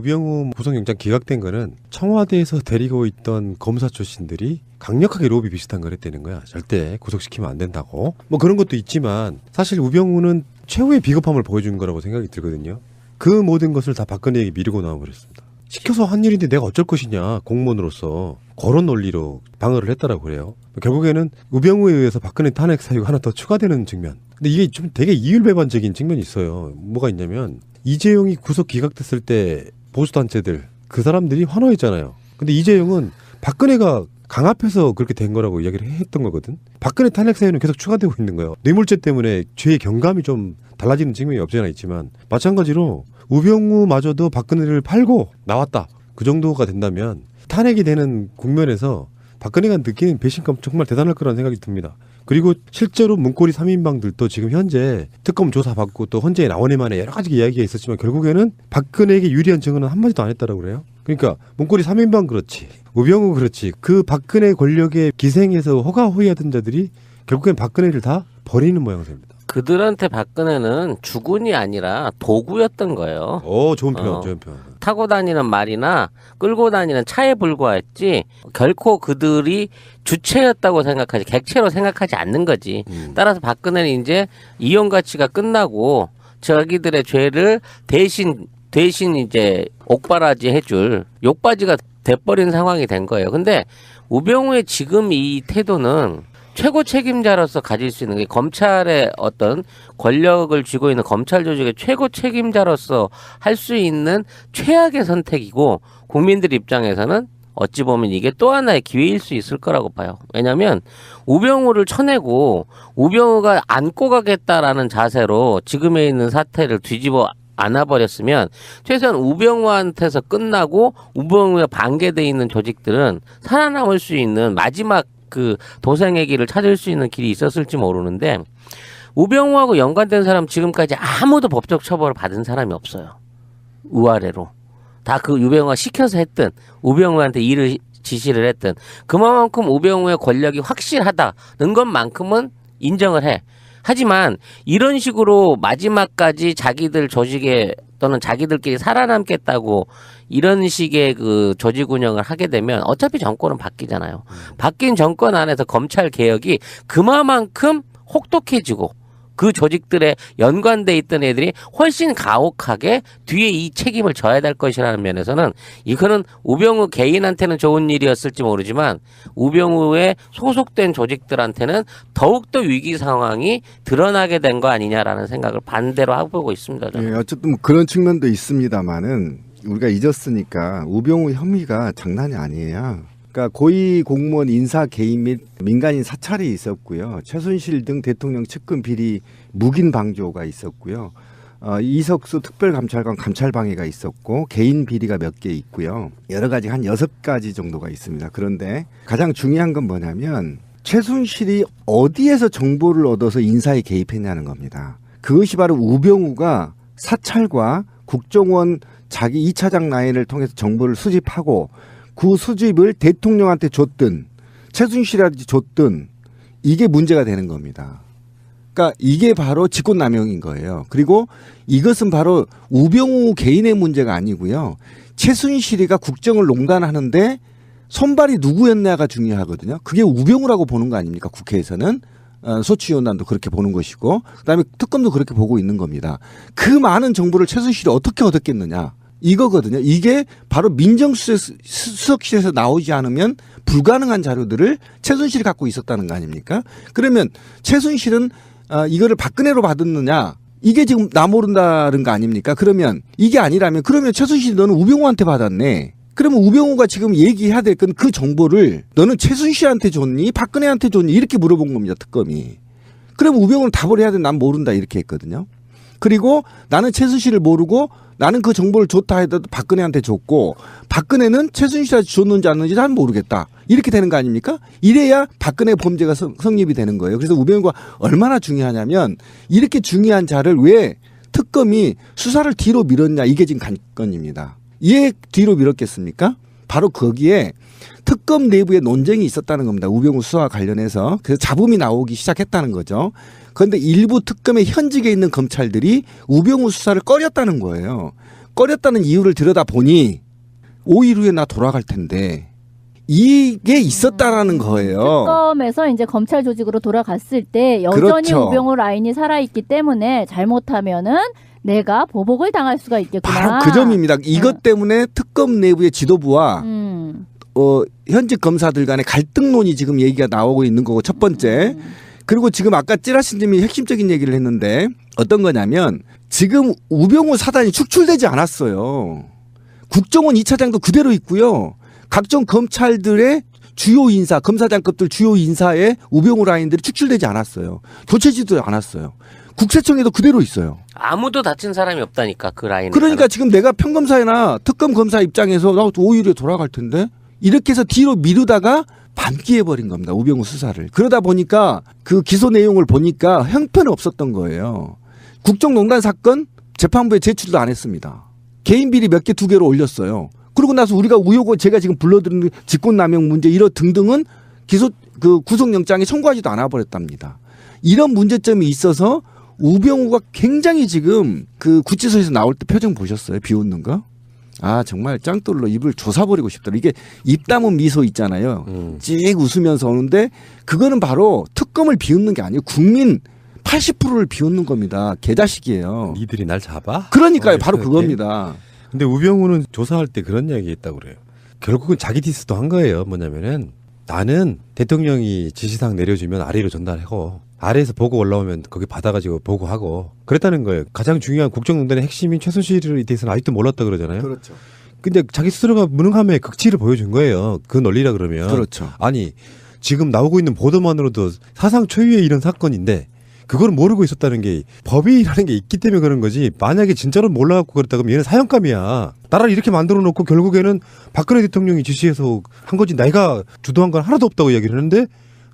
우병우 구속영장 기각된 거는 청와대에서 데리고 있던 검사 출신들이 강력하게 로비 비슷한 걸 했다는 거야. 절대 구속시키면 안 된다고. 뭐 그런 것도 있지만 사실 우병우는 최후의 비겁함을 보여준 거라고 생각이 들거든요. 그 모든 것을 다 박근혜에게 미루고 나와버렸습니다. 시켜서 한 일인데 내가 어쩔 것이냐, 공무원으로서 그런 논리로 방어를 했다라고 그래요. 결국에는 우병우에 의해서 박근혜 탄핵 사유가 하나 더 추가되는 측면. 근데 이게 좀 되게 이율배반적인 측면이 있어요. 뭐가 있냐면 이재용이 구속 기각됐을 때 보수단체들 그 사람들이 환호했잖아요. 근데 이재용은 박근혜가 강압해서 그렇게 된 거라고 이야기를 했던 거거든. 박근혜 탄핵 사유는 계속 추가되고 있는 거예요. 뇌물죄 때문에 죄의 경감이 좀 달라지는 측면이 없지 않아 있지만 마찬가지로 우병우마저도 박근혜를 팔고 나왔다. 그 정도가 된다면 탄핵이 되는 국면에서 박근혜가 느끼는 배신감 정말 대단할 거라는 생각이 듭니다. 그리고 실제로 문고리 3인방들도 지금 현재 특검 조사받고 또 헌재에 나오니 만에 여러 가지 이야기가 있었지만 결국에는 박근혜에게 유리한 증언은 한마디도 안 했다라고 그래요. 그러니까 문고리 3인방 그렇지, 우병우 그렇지, 그 박근혜 권력에 기생해서 호가호위하던 자들이 결국엔 박근혜를 다 버리는 모양새입니다. 그들한테 박근혜는 주군이 아니라 도구였던 거예요. 좋은 표현, 좋은 표현. 타고 다니는 말이나 끌고 다니는 차에 불과했지 결코 그들이 주체였다고 생각하지 객체로 생각하지 않는 거지. 따라서 박근혜는 이제 이용 가치가 끝나고 자기들의 죄를 대신 이제 옥바라지 해줄 욕바지가 돼버린 상황이 된 거예요. 근데 우병우의 지금 이 태도는 최고 책임자로서 가질 수 있는 게 검찰의 어떤 권력을 쥐고 있는 검찰 조직의 최고 책임자로서 할 수 있는 최악의 선택이고 국민들 입장에서는 어찌 보면 이게 또 하나의 기회일 수 있을 거라고 봐요. 왜냐하면 우병우를 쳐내고 우병우가 안고 가겠다라는 자세로 지금에 있는 사태를 뒤집어 안아버렸으면 최소한 우병우한테서 끝나고 우병우에 반개돼 있는 조직들은 살아남을 수 있는 마지막 그 도생의 길을 찾을 수 있는 길이 있었을지 모르는데 우병우하고 연관된 사람 지금까지 아무도 법적 처벌을 받은 사람이 없어요. 의아래로. 다 그 우병우가 시켜서 했든 우병우한테 일을 지시를 했든 그만큼 우병우의 권력이 확실하다는 것만큼은 인정을 해. 하지만 이런 식으로 마지막까지 자기들 조직에 또는 자기들끼리 살아남겠다고 이런 식의 그 조직 운영을 하게 되면 어차피 정권은 바뀌잖아요. 바뀐 정권 안에서 검찰 개혁이 그만큼 혹독해지고 그 조직들에 연관돼 있던 애들이 훨씬 가혹하게 뒤에 이 책임을 져야 될 것이라는 면에서는 이거는 우병우 개인한테는 좋은 일이었을지 모르지만 우병우에 소속된 조직들한테는 더욱더 위기 상황이 드러나게 된 거 아니냐라는 생각을 반대로 하고 있습니다. 저는. 예, 어쨌든 뭐 그런 측면도 있습니다만은 우리가 잊었으니까 우병우 혐의가 장난이 아니에요. 그러니까 고위 공무원 인사 개입 및 민간인 사찰이 있었고요. 최순실 등 대통령 측근 비리 묵인 방조가 있었고요. 이석수 특별감찰관 감찰방해가 있었고 개인 비리가 몇 개 있고요. 여러 가지 한 6가지 정도가 있습니다. 그런데 가장 중요한 건 뭐냐면 최순실이 어디에서 정보를 얻어서 인사에 개입했냐는 겁니다. 그것이 바로 우병우가 사찰과 국정원 자기 2차장 라인을 통해서 정보를 수집하고 그 수집을 대통령한테 줬든 최순실한테 줬든 이게 문제가 되는 겁니다. 그러니까 이게 바로 직권남용인 거예요. 그리고 이것은 바로 우병우 개인의 문제가 아니고요. 최순실이가 국정을 농단하는데 손발이 누구였냐가 중요하거든요. 그게 우병우라고 보는 거 아닙니까? 국회에서는. 소추위원단도 그렇게 보는 것이고 그다음에 특검도 그렇게 보고 있는 겁니다. 그 많은 정보를 최순실이 어떻게 얻었겠느냐. 이거거든요. 이게 바로 민정수석실에서 나오지 않으면 불가능한 자료들을 최순실이 갖고 있었다는 거 아닙니까? 그러면 최순실은 이거를 박근혜로 받았느냐? 이게 지금 나 모른다는 거 아닙니까? 그러면 이게 아니라면 그러면 최순실이 너는 우병우한테 받았네. 그러면 우병우가 지금 얘기해야 될 건 그 정보를 너는 최순실한테 줬니? 박근혜한테 줬니? 이렇게 물어본 겁니다. 특검이. 그러면 우병우는 답을 해야 돼. 난 모른다. 이렇게 했거든요. 그리고 나는 최순실을 모르고 나는 그 정보를 줬다 해도 박근혜한테 줬고 박근혜는 최순실한테 줬는지 안 줬는지 난 모르겠다. 이렇게 되는 거 아닙니까? 이래야 박근혜 범죄가 성립이 되는 거예요. 그래서 우병우가 얼마나 중요하냐면 이렇게 중요한 자를 왜 특검이 수사를 뒤로 밀었냐. 이게 지금 관건입니다. 왜 뒤로 밀었겠습니까? 바로 거기에 특검 내부에 논쟁이 있었다는 겁니다. 우병우 수사와 관련해서. 그래서 잡음이 나오기 시작했다는 거죠. 그런데 일부 특검의 현직에 있는 검찰들이 우병우 수사를 꺼렸다는 거예요. 꺼렸다는 이유를 들여다보니 5일 후에 나 돌아갈 텐데 이게 있었다라는 거예요. 특검에서 이제 검찰 조직으로 돌아갔을 때 여전히 그렇죠. 우병우 라인이 살아있기 때문에 잘못하면은 내가 보복을 당할 수가 있겠구나. 바로 그 점입니다. 이것 때문에 특검 내부의 지도부와 현직 검사들 간의 갈등론이 지금 얘기가 나오고 있는 거고 첫 번째. 그리고 지금 아까 찌라시님이 핵심적인 얘기를 했는데 어떤 거냐면 지금 우병우 사단이 축출되지 않았어요. 국정원 2차장도 그대로 있고요. 각종 검찰들의 주요 인사, 검사장급들 주요 인사의 우병우 라인들이 축출되지 않았어요. 교체지도 않았어요. 국세청에도 그대로 있어요. 아무도 다친 사람이 없다니까 그 라인에. 그러니까 지금 내가 평검사나 특검 검사 입장에서 나 5일에 돌아갈 텐데 이렇게 해서 뒤로 미루다가 밤기해버린 겁니다. 우병우 수사를. 그러다 보니까 그 기소 내용을 보니까 형편이 없었던 거예요. 국정농단 사건 재판부에 제출도 안 했습니다. 개인 비리 몇 개 두 개로 올렸어요. 그러고 나서 우리가 우효고 제가 지금 불러드리는 직권남용 문제 이런 등등은 구속영장에 청구하지도 않아 버렸답니다. 이런 문제점이 있어서 우병우가 굉장히 지금 그 구치소에서 나올 때 표정 보셨어요? 비웃는 거? 아 정말 짱돌로 입을 조사버리고 싶더라. 이게 입 다문 미소 있잖아요. 찍 웃으면서 오는데 그거는 바로 특검을 비웃는 게 아니에요. 국민 80%를 비웃는 겁니다. 개자식이에요. 니들이 날 잡아? 그러니까요. 바로 그겁니다. 근데 우병우는 조사할 때 그런 이야기 했다고 그래요. 결국은 자기 디스도 한 거예요. 뭐냐면은 나는 대통령이 지시사항 내려주면 아래로 전달하고 아래에서 보고 올라오면 거기 받아가지고 보고하고 그랬다는 거예요. 가장 중요한 국정농단의 핵심인 최순실에 대해서는 아직도 몰랐다 그러잖아요. 그렇죠. 근데 자기 스스로가 무능함의 극치를 보여준 거예요. 그 논리라 그러면. 그렇죠. 아니 지금 나오고 있는 보도만으로도 사상 초유의 이런 사건인데 그걸 모르고 있었다는 게 법이라는 게 있기 때문에 그런 거지. 만약에 진짜로 몰라갖고 그랬다 그러면 얘는 사형감이야. 나라를 이렇게 만들어 놓고 결국에는 박근혜 대통령이 지시해서 한 거지 내가 주도한 건 하나도 없다고 이야기를 했는데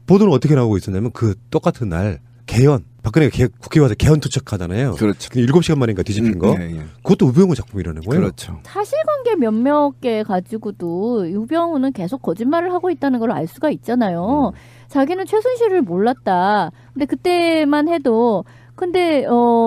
보도는 어떻게 나오고 있었냐면 그 똑같은 날 개헌 박근혜가 국회에 와서 개헌 투척하잖아요. 그렇죠. 7시간 만인가 뒤집힌 거. 예, 예. 그것도 우병우 작품이라는 거예요. 그렇죠. 사실관계 몇몇 개 가지고도 우병우는 계속 거짓말을 하고 있다는 걸 알 수가 있잖아요. 자기는 최순실을 몰랐다. 근데 그때만 해도 근데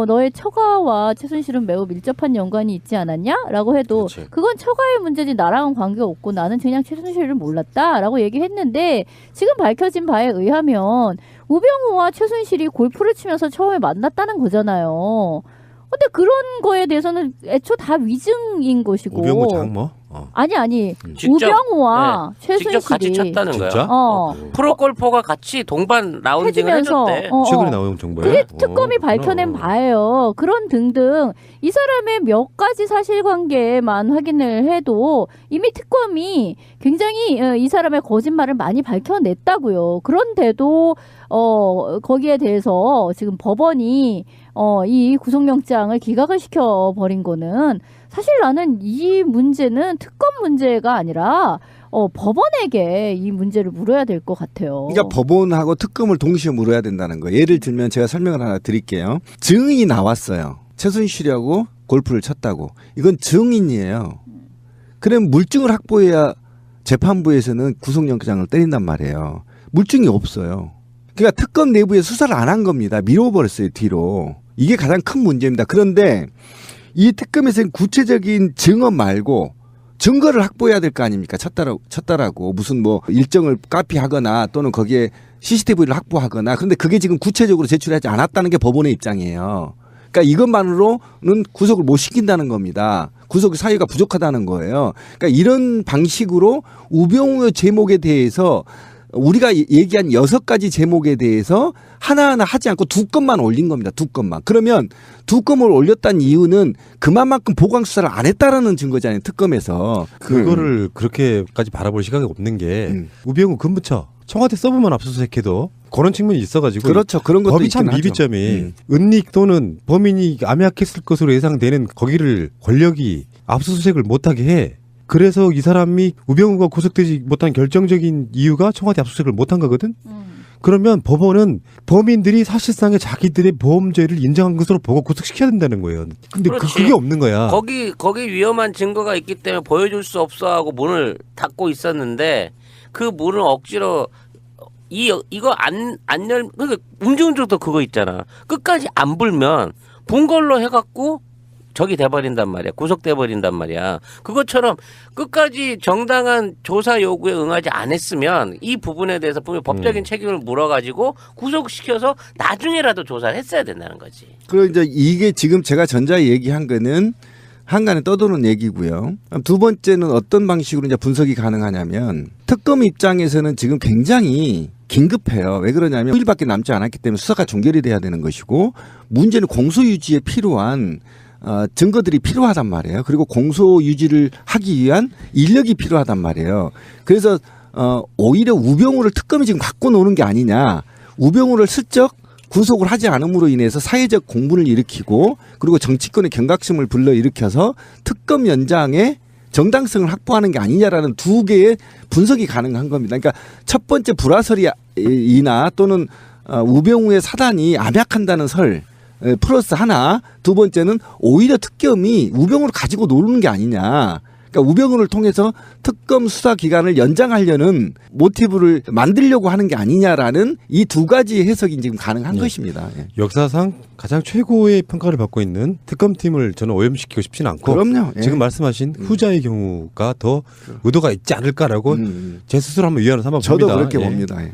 너의 처가와 최순실은 매우 밀접한 연관이 있지 않았냐?라고 해도 그렇지. 그건 처가의 문제지 나랑은 관계가 없고 나는 그냥 최순실을 몰랐다라고 얘기했는데 지금 밝혀진 바에 의하면 우병우와 최순실이 골프를 치면서 처음에 만났다는 거잖아요. 근데 그런 거에 대해서는 애초 다 위증인 것이고. 우병우 장모? 아니. 직접, 우병우와 최순실이 직접 같이 쳤다는 진짜? 거야. 프로골퍼가 같이 동반 라운딩을 해주면서, 해줬대. 최근에 나온 정보예요? 그게 특검이 밝혀낸 바예요. 그런 등등 이 사람의 몇 가지 사실관계만 확인을 해도 이미 특검이 굉장히 이 사람의 거짓말을 많이 밝혀냈다고요. 그런데도 거기에 대해서 지금 법원이 이 구속영장을 기각을 시켜버린 거는 사실 나는 이 문제는 특검 문제가 아니라 법원에게 이 문제를 물어야 될 것 같아요. 그러니까 법원하고 특검을 동시에 물어야 된다는 거예요. 예를 들면 제가 설명을 하나 드릴게요. 증인이 나왔어요. 최순실이하고 골프를 쳤다고. 이건 증인이에요. 그럼 물증을 확보해야 재판부에서는 구속영장을 때린단 말이에요. 물증이 없어요. 그러니까 특검 내부에 수사를 안 한 겁니다. 미뤄버렸어요, 뒤로. 이게 가장 큰 문제입니다. 그런데 이 특검에서는 구체적인 증언 말고 증거를 확보해야 될 거 아닙니까? 쳤다라고 무슨 뭐 일정을 카피하거나 또는 거기에 CCTV를 확보하거나 그런데 그게 지금 구체적으로 제출하지 않았다는 게 법원의 입장이에요. 그러니까 이것만으로는 구속을 못 시킨다는 겁니다. 구속 사유가 부족하다는 거예요. 그러니까 이런 방식으로 우병우의 제목에 대해서 우리가 얘기한 6가지 제목에 대해서 하나하나 하지 않고 2건만 올린 겁니다. 2건만. 그러면 2건을 올렸다는 이유는 그만큼 보강 수사를 안 했다라는 증거잖아요. 특검에서. 그거를 그렇게까지 바라볼 시각이 없는 게 우병우 근무처 청와대 서브만 압수수색해도 그런 측면이 있어가지고 그렇죠. 그런 것도 법이 참 있긴 하죠. 미비점이 은닉 또는 범인이 암약했을 것으로 예상되는 거기를 권력이 압수수색을 못하게 해. 그래서 이 사람이 우병우가 구속되지 못한 결정적인 이유가 청와대 압수수색을 못한 거거든. 그러면 법원은 범인들이 사실상의 자기들의 보험죄를 인정한 것으로 보고 구속시켜야 된다는 거예요. 근데 그렇지. 그게 없는 거야. 거기 위험한 증거가 있기 때문에 보여줄 수 없어 하고 문을 닫고 있었는데 그 문을 억지로 이거 안 열 그러니까 음주운전도 그거 있잖아. 끝까지 안 불면 본 걸로 해갖고 적이 돼버린단 말이야. 구속돼버린단 말이야. 그것처럼 끝까지 정당한 조사 요구에 응하지 않았으면 이 부분에 대해서 분명히 법적인 책임을 물어가지고 구속시켜서 나중에라도 조사를 했어야 된다는 거지. 그리고 이제 이게 지금 제가 전자에 얘기한 거는 한간에 떠도는 얘기고요. 두 번째는 어떤 방식으로 이제 분석이 가능하냐면 특검 입장에서는 지금 굉장히 긴급해요. 왜 그러냐면 9일밖에 남지 않았기 때문에 수사가 종결이 돼야 되는 것이고 문제는 공소 유지에 필요한 증거들이 필요하단 말이에요. 그리고 공소 유지를 하기 위한 인력이 필요하단 말이에요. 그래서 오히려 우병우를 특검이 지금 갖고 노는 게 아니냐. 우병우를 슬쩍 구속을 하지 않음으로 인해서 사회적 공분을 일으키고 그리고 정치권의 경각심을 불러일으켜서 특검 연장에 정당성을 확보하는 게 아니냐라는 두 개의 분석이 가능한 겁니다. 그러니까 첫 번째 불화설이나 또는 우병우의 사단이 암약한다는 설 플러스 하나, 두 번째는 오히려 특검이 우병우를 가지고 노는 게 아니냐. 그러니까 우병우를 통해서 특검 수사 기간을 연장하려는 모티브를 만들려고 하는 게 아니냐라는 이 두 가지 해석이 지금 가능한 것입니다. 예. 역사상 가장 최고의 평가를 받고 있는 특검팀을 저는 오염시키고 싶지는 않고 그럼요. 예. 지금 말씀하신 후자의 경우가 더 의도가 있지 않을까라고 제 스스로 한번 위안을 삼아봅니다. 저도 그렇게 예. 봅니다. 예.